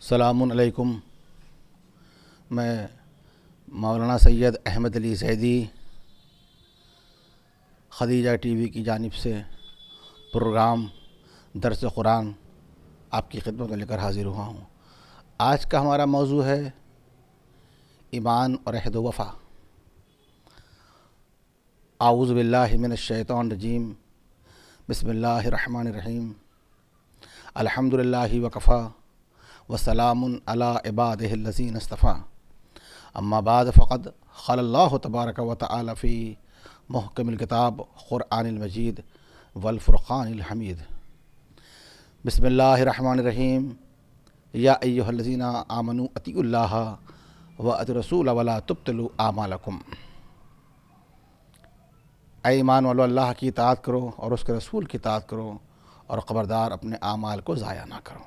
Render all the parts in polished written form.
السلام علیکم. میں مولانا سید احمد علی زیدی خدیجہ ٹی وی کی جانب سے پروگرام درس قرآن آپ کی خدمت میں لے کر حاضر ہوا ہوں. آج کا ہمارا موضوع ہے ایمان اور عہد و وفا. اعوذ باللہ من الشیطان الرجیم. بسم اللہ الرحمن الرحیم. الحمد للہ وکفا وسلام علی عبادہ الذین اصطفیٰ. اما بعد فقد قال اللہ تبارک و تعالی فی محکم الکتاب قرآن المجید والفرقان الحمید. بسم اللہ الرحمن الرحیم. یا ایہا الذین آمنوا اطیعوا اللہ واطیعوا الرسول ولا تبطلوا اعمالکم. اے ایمان والو، اللہ کی اطاعت کرو اور اس کے رسول کی اطاعت کرو اور خبردار اپنے اعمال کو ضائع نہ کرو.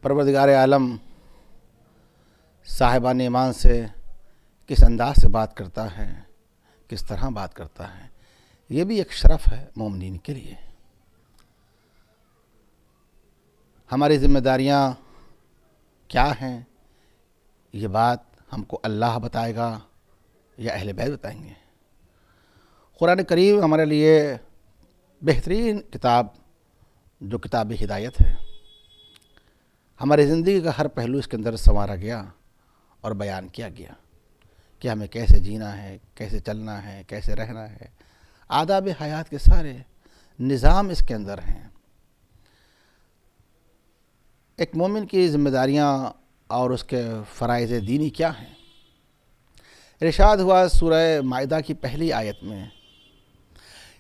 پروردگار عالم صاحبان ایمان سے کس انداز سے بات کرتا ہے، کس طرح بات کرتا ہے، یہ بھی ایک شرف ہے مومنین کے لیے. ہماری ذمہ داریاں کیا ہیں، یہ بات ہم کو اللہ بتائے گا یا اہل بیت بتائیں گے. قرآن کریم ہمارے لیے بہترین کتاب جو کتاب ہدایت ہے. ہماری زندگی کا ہر پہلو اس کے اندر سنوارا گیا اور بیان کیا گیا کہ ہمیں کیسے جینا ہے، کیسے چلنا ہے، کیسے رہنا ہے. آداب حیات کے سارے نظام اس کے اندر ہیں. ایک مومن کی ذمہ داریاں اور اس کے فرائض دینی کیا ہیں. ارشاد ہوا سورہ مائدہ کی پہلی آیت میں،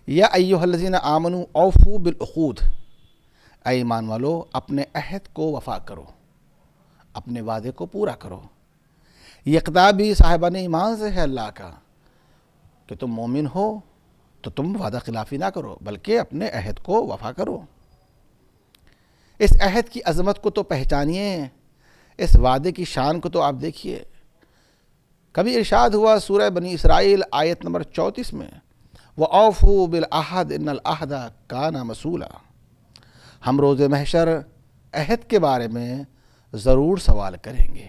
یا ایھا الذین آمنوا اوفوا بالعقود. اے ایمان والو، اپنے عہد کو وفا کرو، اپنے وعدے کو پورا کرو. یہ خطاب بھی صاحبان ایمان سے ہے اللہ کا کہ تم مومن ہو تو تم وعدہ خلافی نہ کرو بلکہ اپنے عہد کو وفا کرو. اس عہد کی عظمت کو تو پہچانیے، اس وعدے کی شان کو تو آپ دیکھیے. کبھی ارشاد ہوا سورہ بنی اسرائیل آیت نمبر 34 میں، وَأَوْفُوا بِالْعَهْدِ إِنَّ الْعَهْدَ كَانَ مَسْئُولًا. ہم روز محشر عہد کے بارے میں ضرور سوال کریں گے.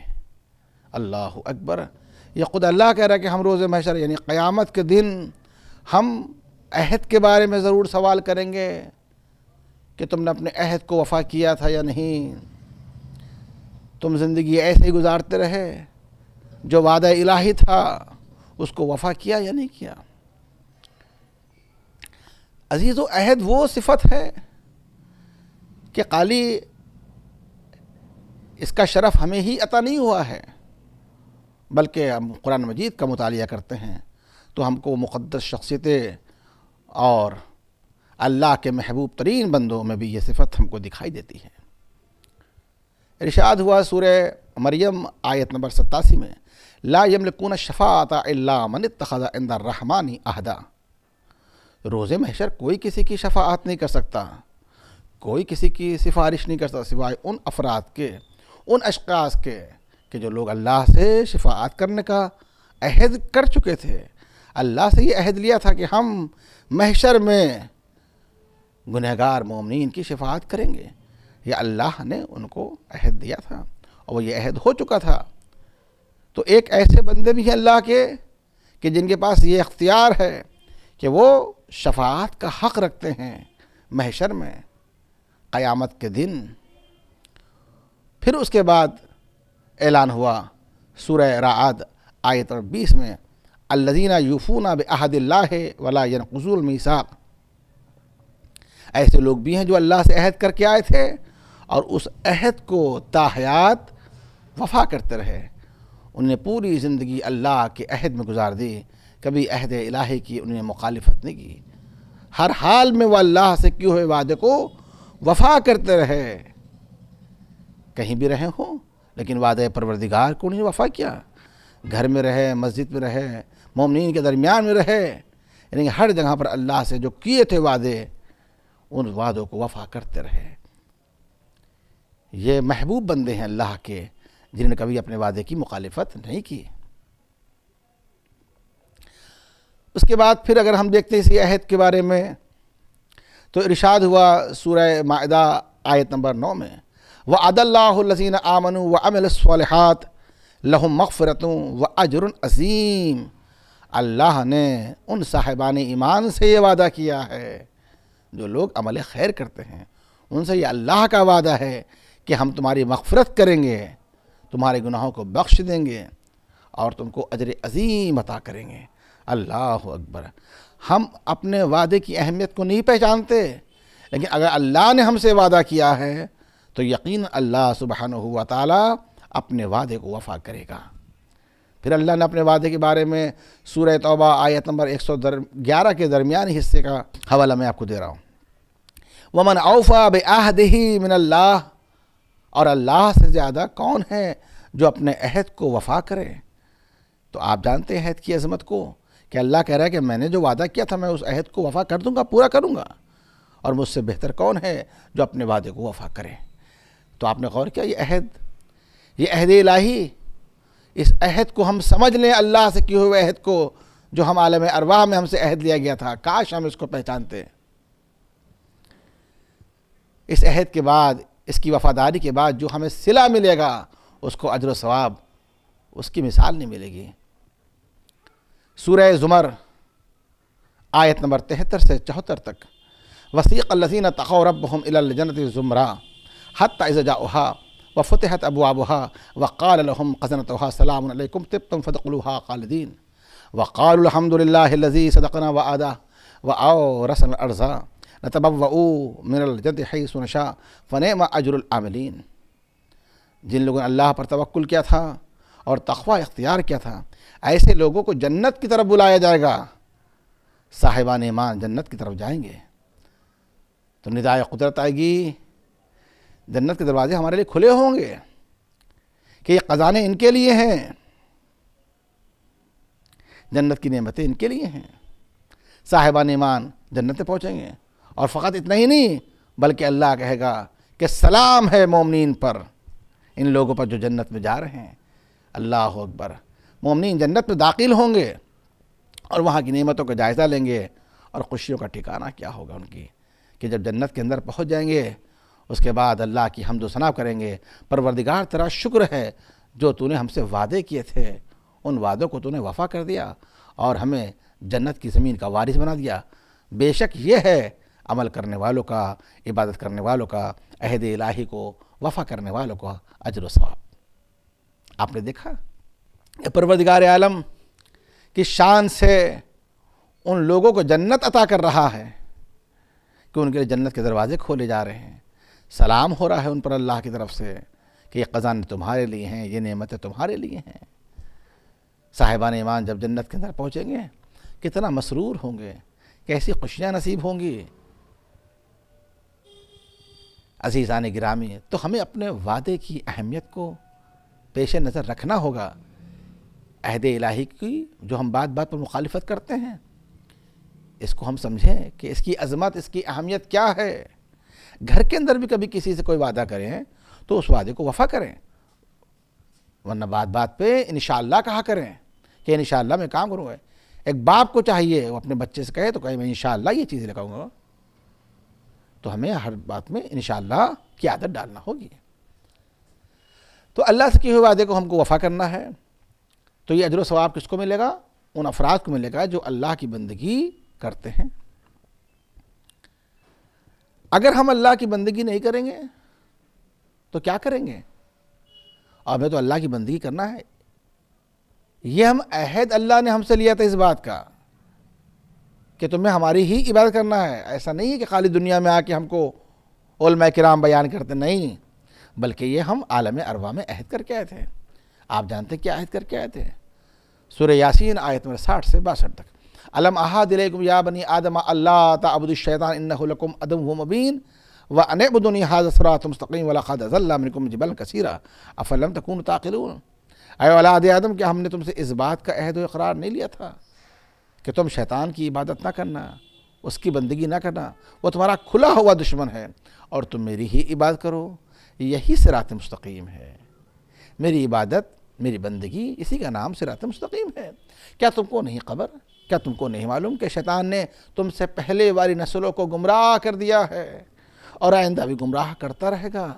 اللہ اکبر. یہ خود اللہ کہہ رہا ہے کہ ہم روز محشر یعنی قیامت کے دن ہم عہد کے بارے میں ضرور سوال کریں گے کہ تم نے اپنے عہد کو وفا کیا تھا یا نہیں. تم زندگی ایسے ہی گزارتے رہے، جو وعدہ الہی تھا اس کو وفا کیا یا نہیں کیا. عزیزو، عہد وہ صفت ہے کہ خالی اس کا شرف ہمیں ہی عطا نہیں ہوا ہے، بلکہ ہم قرآن مجید کا مطالعہ کرتے ہیں تو ہم کو مقدس شخصیتیں اور اللہ کے محبوب ترین بندوں میں بھی یہ صفت ہم کو دکھائی دیتی ہے. ارشاد ہوا سورہ مریم آیت نمبر 87 میں، لا یملکون الشفاعۃ الا من اتخذ عند الرحمن عہدا. روز محشر کوئی کسی کی شفاعت نہیں کر سکتا، کوئی کسی کی سفارش نہیں کر سکتا سوائے ان افراد کے، ان اشخاص کے کہ جو لوگ اللہ سے شفاعت کرنے کا عہد کر چکے تھے. اللہ سے یہ عہد لیا تھا کہ ہم محشر میں گنہگار مومنین کی شفاعت کریں گے. یہ اللہ نے ان کو عہد دیا تھا اور وہ یہ عہد ہو چکا تھا. تو ایک ایسے بندے بھی ہیں اللہ کے کہ جن کے پاس یہ اختیار ہے کہ وہ شفاعت کا حق رکھتے ہیں محشر میں قیامت کے دن. پھر اس کے بعد اعلان ہوا سورہ رعد آیت 20 میں، الذین یوفون بعہد اللہ ولا ینقضون المیثاق. ایسے لوگ بھی ہیں جو اللہ سے عہد کر کے آئے تھے اور اس عہد کو تا حیات وفا کرتے رہے. انہوں نے پوری زندگی اللہ کے عہد میں گزار دی، کبھی عہد الہی کی انہوں نے مخالفت نہیں کی. ہر حال میں وہ اللہ سے کیے ہوئے وعدے کو وفا کرتے رہے. کہیں بھی رہے ہوں لیکن وعدہ پروردگار کو انہوں نے وفا کیا. گھر میں رہے، مسجد میں رہے، مومنین کے درمیان میں رہے، یعنی ہر جگہ پر اللہ سے جو کیے تھے وعدے، ان وعدوں کو وفا کرتے رہے. یہ محبوب بندے ہیں اللہ کے جنہوں نے کبھی اپنے وعدے کی مخالفت نہیں کی۔ اس کے بعد پھر اگر ہم دیکھتے ہیں اسی عہد کے بارے میں تو ارشاد ہوا سورہ مائدہ آیت نمبر 9 میں، وعد اللہ الذین آمنوا وعملوا الصالحات لہم مغفرۃ واجر عظیم، اللہ نے ان صاحبان ایمان سے یہ وعدہ کیا ہے جو لوگ عمل خیر کرتے ہیں، ان سے یہ اللہ کا وعدہ ہے کہ ہم تمہاری مغفرت کریں گے، تمہارے گناہوں کو بخش دیں گے اور تم کو اجر عظیم عطا کریں گے۔ اللہ اکبر۔ ہم اپنے وعدے کی اہمیت کو نہیں پہچانتے، لیکن اگر اللہ نے ہم سے وعدہ کیا ہے تو یقین اللہ سبحانہ و تعالی اپنے وعدے کو وفا کرے گا۔ پھر اللہ نے اپنے وعدے کے بارے میں سورہ توبہ آیت نمبر 111 کے درمیانی حصے کا حوالہ میں آپ کو دے رہا ہوں۔ وَمَنْ أَوْفَى بِعَهْدِهِ مِنَ اللَّهِ، اور اللہ سے زیادہ کون ہے جو اپنے عہد کو وفا کرے۔ تو آپ جانتے ہیں عہد کی عظمت کو کہ اللہ کہہ رہا ہے کہ میں نے جو وعدہ کیا تھا میں اس عہد کو وفا کر دوں گا، پورا کروں گا، اور مجھ سے بہتر کون ہے جو اپنے وعدے کو وفا کرے۔ تو آپ نے غور کیا یہ عہد الہی، اس عہد کو ہم سمجھ لیں، اللہ سے کیے ہوئے عہد کو جو ہم عالم ارواح میں ہم سے عہد لیا گیا تھا، کاش ہم اس کو پہچانتے۔ اس عہد کے بعد، اس کی وفاداری کے بعد جو ہمیں صلہ ملے گا اس کو اجر و ثواب اس کی مثال نہیں ملے گی۔ سورہ زمر آیت نمبر 73 سے 74 تک، وسیق الذین اتقوا ربهم الی الجنۃ زمرا حتی اذا جاؤها وفتحت ابوابها وقال لهم خزنتها سلام علیکم طبتم فادخلوها خالدین وقالوا الحمد للہ الذی صدقنا وعدہ وأورثنا الارض نتبوأ من الجنۃ حیث نشاء فنعم اجر العاملین۔ جن لوگوں نے اللہ پر توکل کیا تھا اور تقوی اختیار کیا تھا، ایسے لوگوں کو جنت کی طرف بلایا جائے گا، صاحبان ایمان جنت کی طرف جائیں گے تو ندائے قدرت آئے گی، جنت کے دروازے ہمارے لیے کھلے ہوں گے کہ یہ خزانے ان کے لیے ہیں، جنت کی نعمتیں ان کے لیے ہیں۔ صاحبان ایمان جنت میں پہنچیں گے، اور فقط اتنا ہی نہیں بلکہ اللہ کہے گا کہ سلام ہے مومنین پر، ان لوگوں پر جو جنت میں جا رہے ہیں۔ اللہ اکبر۔ مومنین جنت میں داخل ہوں گے اور وہاں کی نعمتوں کا جائزہ لیں گے، اور خوشیوں کا ٹھکانہ کیا ہوگا ان کی، کہ جب جنت کے اندر پہنچ جائیں گے اس کے بعد اللہ کی حمد و ثنا کریں گے، پروردگار تیرا شکر ہے جو تو نے ہم سے وعدے کیے تھے، ان وعدوں کو تو نے وفا کر دیا اور ہمیں جنت کی زمین کا وارث بنا دیا۔ بے شک یہ ہے عمل کرنے والوں کا، عبادت کرنے والوں کا، عہد الہی کو وفا کرنے والوں کا اجر و ثواب۔ آپ نے دیکھا کہ پروردگار عالم کی شان سے ان لوگوں کو جنت عطا کر رہا ہے کہ ان کے لیے جنت کے دروازے کھولے جا رہے ہیں، سلام ہو رہا ہے ان پر اللہ کی طرف سے کہ یہ خزانے تمہارے لیے ہیں، یہ نعمتیں تمہارے لیے ہیں۔ صاحبان ایمان جب جنت کے اندر پہنچیں گے کتنا مسرور ہوں گے، کیسی خوشیاں نصیب ہوں گی۔ عزیزان گرامی، تو ہمیں اپنے وعدے کی اہمیت کو پیش نظر رکھنا ہوگا۔ عہد الہی کی جو ہم بات بات پر مخالفت کرتے ہیں، اس کو ہم سمجھیں کہ اس کی عظمت، اس کی اہمیت کیا ہے۔ گھر کے اندر بھی کبھی کسی سے کوئی وعدہ کریں تو اس وعدے کو وفا کریں، ورنہ بات بات پہ انشاءاللہ کہا کریں کہ انشاءاللہ میں کام کروں گا۔ ایک باپ کو چاہیے وہ اپنے بچے سے کہے تو کہے میں انشاءاللہ یہ چیز لگاؤں گا، تو ہمیں ہر بات میں انشاءاللہ کی عادت ڈالنا ہوگی۔ تو اللہ سے کیے ہوئے وعدے کو ہم کو وفا کرنا ہے، تو یہ اجر و ثواب کس کو ملے گا؟ ان افراد کو ملے گا جو اللہ کی بندگی کرتے ہیں۔ اگر ہم اللہ کی بندگی نہیں کریں گے تو کیا کریں گے؟ اور ہمیں تو اللہ کی بندگی کرنا ہے، یہ ہم عہد اللہ نے ہم سے لیا تھا اس بات کا کہ تمہیں ہماری ہی عبادت کرنا ہے۔ ایسا نہیں ہے کہ خالی دنیا میں آ کے ہم کو علماء کرام بیان کرتے، نہیں، بلکہ یہ ہم عالم ارواح میں عہد کر کے آئے تھے۔ آپ جانتے کیا عہد کر کے آئے تھے؟ سورہ یاسین آیت نمبر 60 سے 62 تک، الم احد الیکم یا بنی آدم اللہ تعبدوا الشیطان انہ لکم عدو مبین وان اعبدونی ھذا صراط مستقیم ولقد ضل منکم جبلا کثیرا افلم تکونوا تعقلون۔ اے اولاد آدم، کیا ہم نے تم سے اس بات کا عہد و اقرار نہیں لیا تھا کہ تم شیطان کی عبادت نہ کرنا، اس کی بندگی نہ کرنا، وہ تمہارا کھلا ہوا دشمن ہے، اور تم میری ہی عبادت کرو؟ یہی صراط مستقیم ہے. میری عبادت، میری بندگی، اسی کا نام صراط مستقیم ہے. کیا تم کو نہیں خبر، کیا تم کو نہیں معلوم کہ شیطان نے تم سے پہلے والی نسلوں کو گمراہ کر دیا ہے اور آئندہ بھی گمراہ کرتا رہے گا؟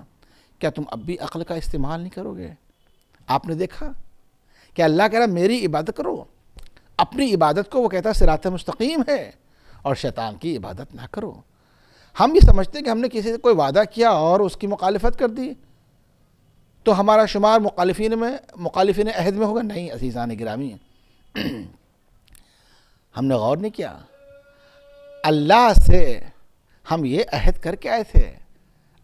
کیا تم اب بھی عقل کا استعمال نہیں کرو گے؟ آپ نے دیکھا کہ اللہ کہہ رہا میری عبادت کرو، اپنی عبادت کو وہ کہتا ہے صراط مستقیم ہے، اور شیطان کی عبادت نہ کرو. ہم یہ سمجھتے ہیں کہ ہم نے کسی سے کوئی وعدہ کیا اور اس کی مخالفت کر دی تو ہمارا شمار مخالفین عہد میں ہوگا. نہیں عزیزان گرامی، ہم نے غور نہیں کیا. اللہ سے ہم یہ عہد کر کے آئے تھے.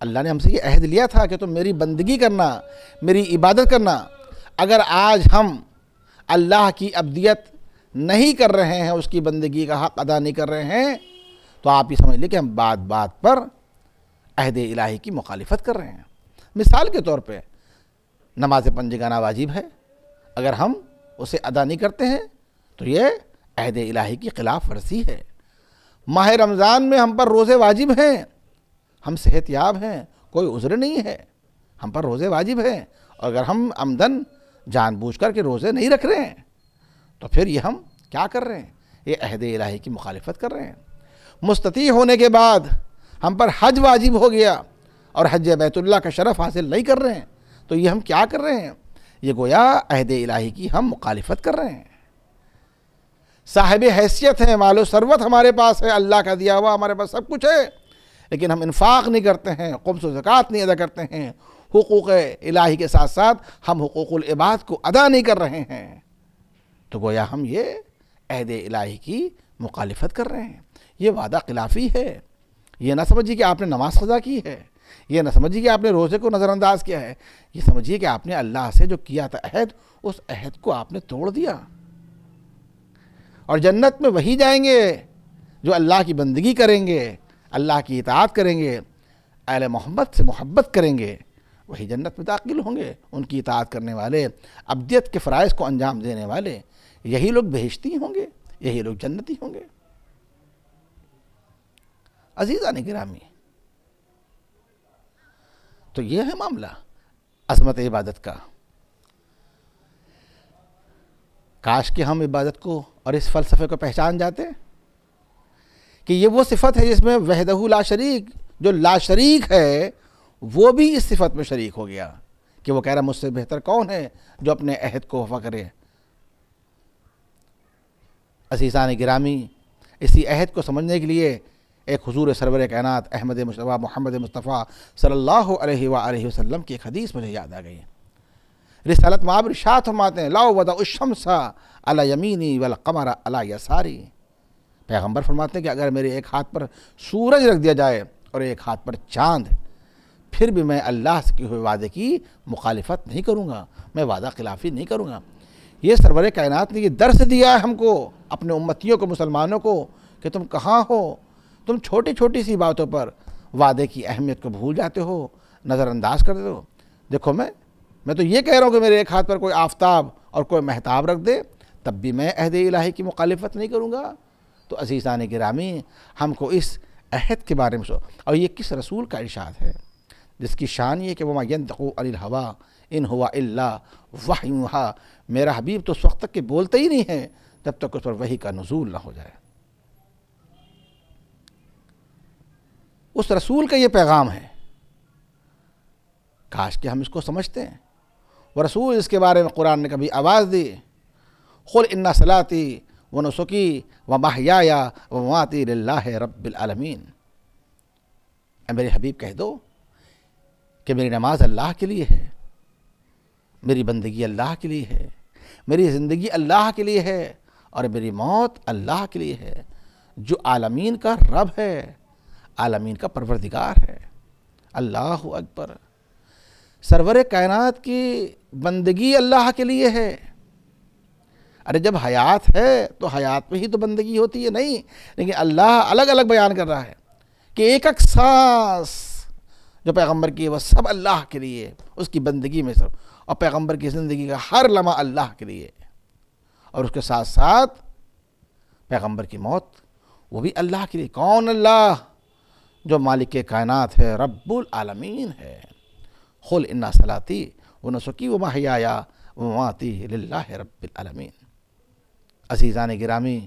اللہ نے ہم سے یہ عہد لیا تھا کہ تم میری بندگی کرنا، میری عبادت کرنا. اگر آج ہم اللہ کی عبدیت نہیں کر رہے ہیں، اس کی بندگی کا حق ادا نہیں کر رہے ہیں، تو آپ یہ سمجھ لیں کہ ہم بات بات پر عہد الہی کی مخالفت کر رہے ہیں. مثال کے طور پہ نماز پنجگانہ واجب ہے، اگر ہم اسے ادا نہیں کرتے ہیں تو یہ عہد الہی کی خلاف ورزی ہے. ماہ رمضان میں ہم پر روزے واجب ہیں، ہم صحت یاب ہیں، کوئی عذر نہیں ہے، ہم پر روزے واجب ہیں، اور اگر ہم عمدن جان بوجھ کر کے روزے نہیں رکھ رہے ہیں تو پھر یہ ہم کیا کر رہے ہیں؟ یہ عہد الہی کی مخالفت کر رہے ہیں. مستطیع ہونے کے بعد ہم پر حج واجب ہو گیا اور حج بیت اللہ کا شرف حاصل نہیں کر رہے ہیں تو یہ ہم کیا کر رہے ہیں؟ یہ گویا عہد الہی کی ہم مخالفت کر رہے ہیں. صاحب حیثیت ہیں، مال و ثروت ہمارے پاس ہے، اللہ کا دیا ہوا ہمارے پاس سب کچھ ہے، لیکن ہم انفاق نہیں کرتے ہیں، خمس و زکوٰۃ نہیں ادا کرتے ہیں. حقوق الہی کے ساتھ ساتھ ہم حقوق العباد کو ادا نہیں کر رہے ہیں، تو گویا ہم یہ عہد الہی کی مخالفت کر رہے ہیں. یہ وعدہ خلافی ہے. یہ نہ سمجھیے کہ آپ نے نماز قضا کی ہے، یہ نہ سمجھیے کہ آپ نے روزے کو نظر انداز کیا ہے، یہ سمجھیے کہ آپ نے اللہ سے جو کیا تھا عہد، اس عہد کو آپ نے توڑ دیا. اور جنت میں وہی جائیں گے جو اللہ کی بندگی کریں گے، اللہ کی اطاعت کریں گے، اہل محمد سے محبت کریں گے، وہی جنت میں داخل ہوں گے. ان کی اطاعت کرنے والے، عبدیت کے فرائض کو انجام دینے والے، یہی لوگ بہشتی ہوں گے، یہی لوگ جنتی ہوں گے. عزیزان گرامی، تو یہ ہے معاملہ عظمت عبادت کا. کاش کہ ہم عبادت کو اور اس فلسفے کو پہچان جاتے کہ یہ وہ صفت ہے جس میں وحدہ لا شریک، جو لا شریک ہے وہ بھی اس صفت میں شریک ہو گیا کہ وہ کہہ رہا مجھ سے بہتر کون ہے جو اپنے عہد کو وفا کرے. عزیزان گرامی، اسی عہد کو سمجھنے کے لیے ایک حضور سرور کائنات احمد مصطفیٰ محمد مصطفیٰ صلی اللہ علیہ وآلہ وسلم کی ایک حدیث مجھے یاد آ گئی. رسالت مآب ارشاد فرماتے ہیں لا وضع الشمس علی یمینی والقمر علی یساری. پیغمبر فرماتے ہیں کہ اگر میرے ایک ہاتھ پر سورج رکھ دیا جائے اور ایک ہاتھ پر چاند، پھر بھی میں اللہ سے کیے ہوئے وعدے کی مخالفت نہیں کروں گا، میں وعدہ خلافی نہیں کروں گا. یہ سرور کائنات نے یہ درس دیا ہے ہم کو، اپنے امتیوں کو، مسلمانوں کو، کہ تم کہاں ہو، تم چھوٹی چھوٹی سی باتوں پر وعدے کی اہمیت کو بھول جاتے ہو، نظر انداز کر دیتے ہو. دیکھو میں تو یہ کہہ رہا ہوں کہ میرے ایک ہاتھ پر کوئی آفتاب اور کوئی مہتاب رکھ دے تب بھی میں عہد الہی کی مخالفت نہیں کروں گا. تو عزیزان گرامی، ہم کو اس عہد کے بارے میں اور یہ کس رسول کا ارشاد ہے جس کی شان یہ کہ وَمَا يَنطِقُ عَنِ الْهَوَىٰ إِنْ هُوَ إِلَّا وَحْيٌ يُوحَىٰ. میرا حبیب تو اس وقت تک کہ بولتے ہی نہیں ہے جب تک اس پر وحی کا نزول نہ ہو جائے. اس رسول کا یہ پیغام ہے، کاش کہ ہم اس کو سمجھتے ہیں. وہ رسول اس کے بارے میں قرآن نے کبھی آواز دی قُلْ إِنَّ صَلَاتِي وَنُسُكِي وَمَحْيَايَ وَمَمَاتِي لِلَّهِ رَبِّ الْعَالَمِينَ. اے میرے حبیب کہہ دو کہ میری نماز اللہ کے لیے ہے، میری بندگی اللہ کے لیے ہے، میری زندگی اللہ کے لیے ہے، اور میری موت اللہ کے لیے ہے، جو عالمین کا رب ہے، عالمین کا پروردگار ہے. اللہ اکبر. سرور کائنات کی بندگی اللہ کے لیے ہے. ارے جب حیات ہے تو حیات میں ہی تو بندگی ہوتی ہے، نہیں، لیکن اللہ الگ الگ بیان کر رہا ہے کہ ایک ایک سانس جو پیغمبر کی ہے وہ سب اللہ کے لیے، اس کی بندگی میں سب، اور پیغمبر کی زندگی کا ہر لمحہ اللہ کے لیے، اور اس کے ساتھ ساتھ پیغمبر کی موت وہ بھی اللہ کے لیے. کون؟ اللہ جو مالک کائنات ہے، رب العالمین ہے. قل ان صلاتی و نسکی و محیای و مماتی للہ رب العالمین۔ عزیزان گرامی،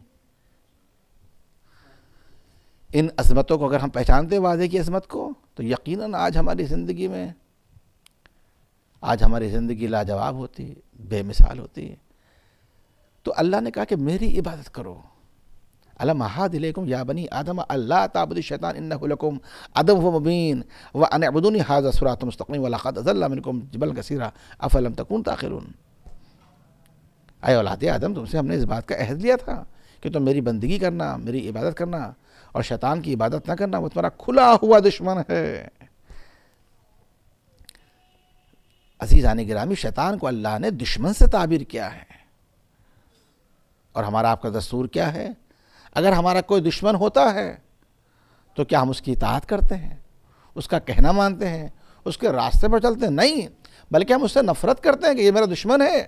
ان عظمتوں کو اگر ہم پہچانتے وعدے کی عظمت کو، تو یقیناً آج ہماری زندگی لاجواب ہوتی، بے مثال ہوتی۔ تو اللہ نے کہا کہ میری عبادت کرو۔ الم اعہد الیکم یا بنی آدم اللہ تعبدوا الشیطان انہ لکم عدو مبین وان اعبدونی ھذا صراط مستقیم ولقد اضل منکم جبلا کثیرا افلم تکونوا تعقلون۔ اے اولاد آدم، تم سے ہم نے اس بات کا عہد لیا تھا کہ تم میری بندگی کرنا، میری عبادت کرنا، اور شیطان کی عبادت نہ کرنا، وہ تمہارا کھلا ہوا دشمن ہے۔ عزیزان گرامی، شیطان کو اللہ نے دشمن سے تعبیر کیا ہے، اور ہمارا آپ کا دستور کیا ہے؟ اگر ہمارا کوئی دشمن ہوتا ہے تو کیا ہم اس کی اطاعت کرتے ہیں، اس کا کہنا مانتے ہیں، اس کے راستے پر چلتے ہیں؟ نہیں، بلکہ ہم اس سے نفرت کرتے ہیں کہ یہ میرا دشمن ہے۔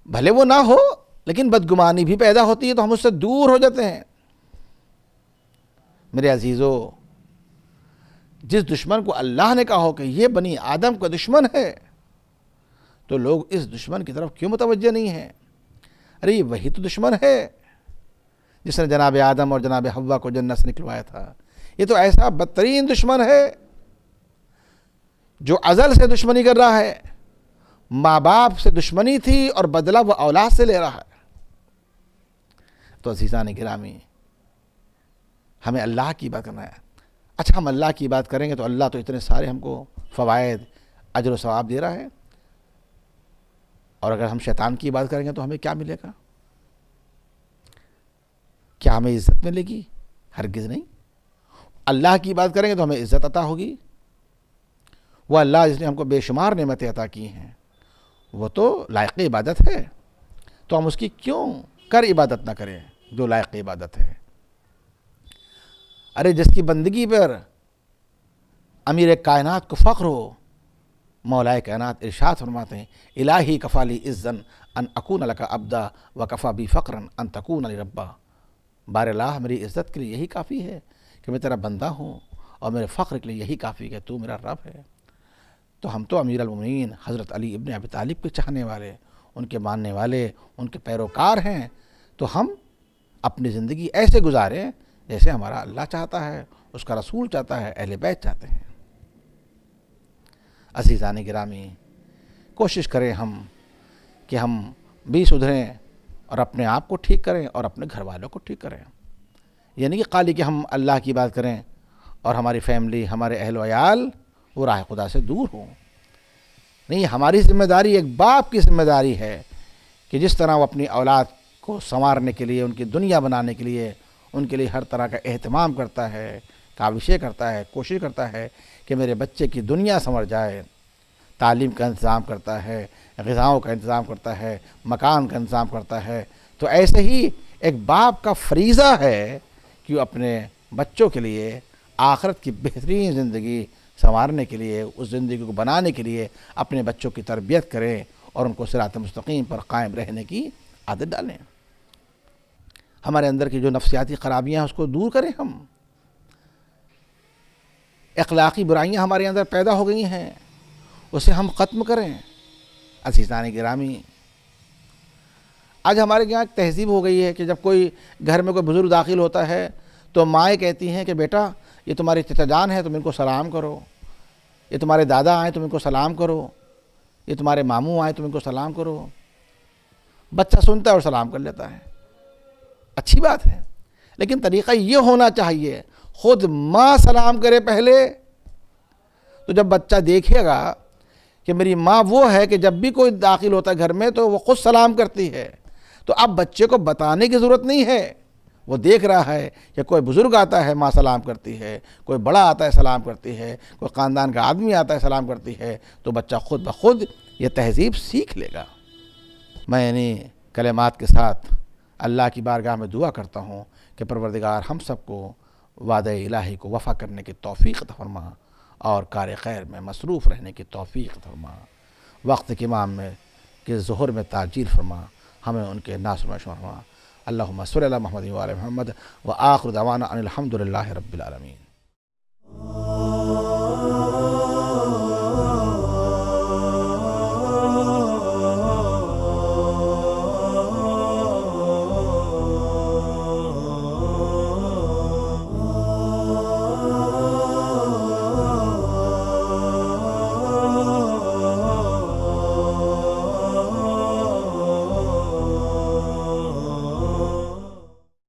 بھلے وہ نہ ہو، لیکن بدگمانی بھی پیدا ہوتی ہے تو ہم اس سے دور ہو جاتے ہیں۔ میرے عزیزو، جس دشمن کو اللہ نے کہا ہو کہ یہ بنی آدم کا دشمن ہے، تو لوگ اس دشمن کی طرف کیوں متوجہ نہیں ہیں؟ ارے یہ وہی تو دشمن ہے جس نے جناب آدم اور جناب حوا کو جنت سے نکلوایا تھا۔ یہ تو ایسا بدترین دشمن ہے جو ازل سے دشمنی کر رہا ہے، ماں باپ سے دشمنی تھی اور بدلہ وہ اولاد سے لے رہا ہے۔ تو عزیزان گرامی، ہمیں اللہ کی بات کرنا ہے۔ اچھا، ہم اللہ کی بات کریں گے تو اللہ تو اتنے سارے ہم کو فوائد، اجر و ثواب دے رہا ہے، اور اگر ہم شیطان کی بات کریں گے تو ہمیں کیا ملے گا؟ کیا ہمیں عزت ملے گی؟ ہرگز نہیں۔ اللہ کی بات کریں گے تو ہمیں عزت عطا ہوگی۔ وہ اللہ جس نے ہم کو بے شمار نعمتیں عطا کی ہیں، وہ تو لائق عبادت ہے، تو ہم اس کی کیوں کر عبادت نہ کریں جو لائق عبادت ہے؟ ارے جس کی بندگی پر امیر کائنات کو فخر ہو، مولا کائنات ارشاد فرماتے ہیں، الہی کفالی عزن ان اکون لک عبدا وکفا بی فقرا ان تکون لی ربا۔ بار اللہ، میری عزت کے لیے یہی کافی ہے کہ میں تیرا بندہ ہوں، اور میرے فخر کے لیے یہی کافی ہے کہ تو میرا رب ہے۔ تو ہم تو امیر المومنین حضرت علی ابن ابی طالب کے چاہنے والے، ان کے ماننے والے، ان کے پیروکار ہیں، تو ہم اپنی زندگی ایسے گزاریں جیسے ہمارا اللہ چاہتا ہے، اس کا رسول چاہتا ہے، اہل بیت چاہتے ہیں۔ عزیزان گرامی، کوشش کریں کہ ہم بھی سدھریں اور اپنے آپ کو ٹھیک کریں اور اپنے گھر والوں کو ٹھیک کریں۔ یہ نہیں کہ خالی کہ ہم اللہ کی بات کریں اور ہماری فیملی، ہمارے اہل و عیال وہ راہ خدا سے دور ہوں۔ نہیں، ہماری ذمہ داری ایک باپ کی ذمہ داری ہے کہ جس طرح وہ اپنی اولاد کو سنوارنے کے لیے، ان کی دنیا بنانے کے لیے، ان کے لیے ہر طرح کا اہتمام کرتا ہے، کاوشیں کرتا ہے، کوشش کرتا ہے کہ میرے بچے کی دنیا سنور جائے، تعلیم کا انتظام کرتا ہے، غذاؤں کا انتظام کرتا ہے، مکان کا انتظام کرتا ہے، تو ایسے ہی ایک باپ کا فریضہ ہے کہ وہ اپنے بچوں کے لیے آخرت کی بہترین زندگی سنوارنے کے لیے، اس زندگی کو بنانے کے لیے اپنے بچوں کی تربیت کریں اور ان کو صراط مستقیم پر قائم رہنے کی عادت ڈالیں۔ ہمارے اندر کی جو نفسیاتی خرابیاں ہیں اس کو دور کریں، ہم اخلاقی برائیاں ہمارے اندر پیدا ہو گئی ہیں اسے ہم ختم کریں۔ عزیزان گرامی، آج ہمارے یہاں ایک تہذیب ہو گئی ہے کہ جب کوئی گھر میں کوئی بزرگ داخل ہوتا ہے تو مائیں کہتی ہیں کہ بیٹا یہ تمہارے چچا جان ہے، تم ان کو سلام کرو، یہ تمہارے دادا آئیں تم ان کو سلام کرو، یہ تمہارے ماموں آئیں تم ان کو سلام کرو۔ بچہ سنتا ہے اور سلام کر لیتا ہے، اچھی بات ہے، لیکن طریقہ یہ ہونا چاہیے خود ماں سلام کرے پہلے۔ تو جب بچہ دیکھے گا کہ میری ماں وہ ہے کہ جب بھی کوئی داخل ہوتا ہے گھر میں تو وہ خود سلام کرتی ہے، تو اب بچے کو بتانے کی ضرورت نہیں ہے، وہ دیکھ رہا ہے کہ کوئی بزرگ آتا ہے ماں سلام کرتی ہے، کوئی بڑا آتا ہے سلام کرتی ہے، کوئی خاندان کا آدمی آتا ہے سلام کرتی ہے، تو بچہ خود بخود یہ تہذیب سیکھ لے گا۔ میں انہی کلمات کے ساتھ اللہ کی بارگاہ میں دعا کرتا ہوں کہ پروردگار ہم سب کو وعدہ الہی کو وفا کرنے کی توفیق عطا فرما اور کار خیر میں مصروف رہنے کی توفیق عطا فرما، وقت کے امام میں کہ ظہر میں تعجیل فرما، ہمیں ان کے ناصر میں شمار فرما۔ اللہم صلی علی محمد و آل محمد وآخر دعوانا ان الحمد للہ رب العالمین۔